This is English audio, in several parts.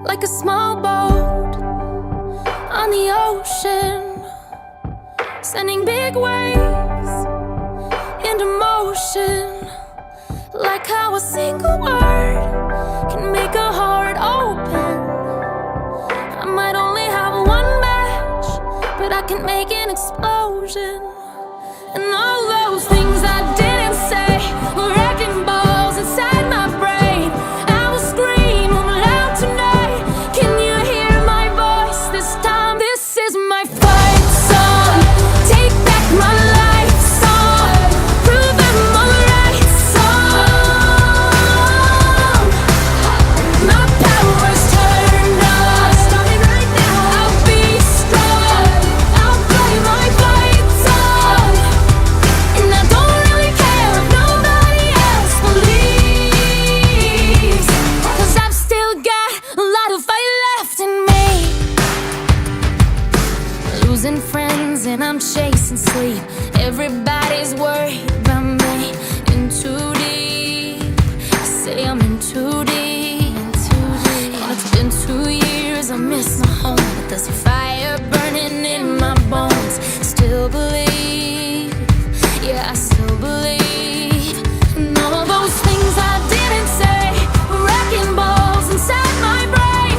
like a small boat on the ocean, sending big waves into motion. Like how a single word can make a heart open. I might only have one match, but I can make an explosion. And all those things I didn't say were wrecking balls inside my brain. I will scream loud tonight. Can you hear my voice this time? This is my fight song. Take back my life song. Prove I'm alright song. My power's turned on. Starting right now. I'll be strong. I'll play my fight song. And I don't really care if nobody else believes, 'cause I've still got a lot of fight left in me. Losing friends and I'm chasing sleep. Everybody's worried about me. In too deep. Say I'm in too deep. And it's been 2 years, I miss my home, but there's a fire burning in my bones. Still believe, yeah, I still believe. And all those things I didn't say were wrecking balls inside my brain.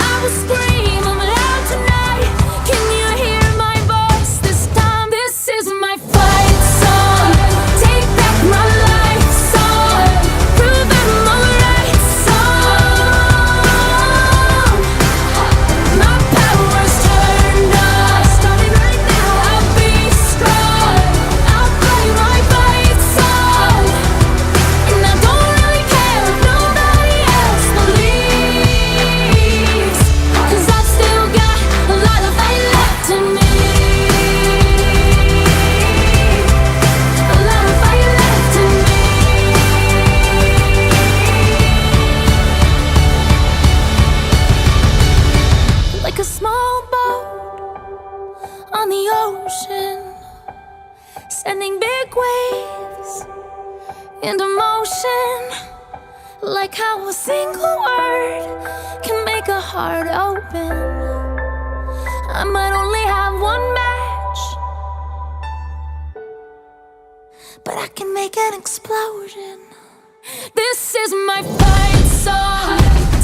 I will scream loud tonight. Can you hear my voice this time? This is my fight song. Take back my life song. Prove I'm alright song. My power's turned on. Starting right now. I'll be strong. I'll play my fight song. And I don't really care if nobody else believes, 'cause I've still got a lot of fight left in me. A lot of fight left in me. Like a small boat on the ocean, sending big waves into motion. Like how a single word can make a heart open. I might only have one match, but I can make an explosion. This is my fight song.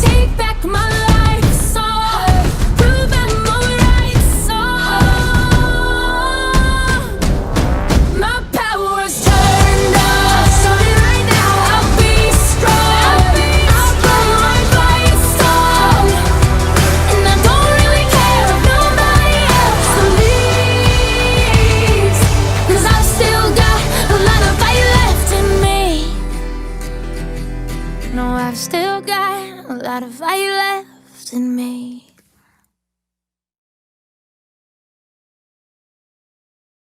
Take back my life song. Prove I'm alright song. My power's turned on. Starting right now. I'll be strong. I'll play my fight song. And I don't really care if nobody else believes, 'cause I've still got a lot of fight left in me. No, I've still got a lot of fight left in me.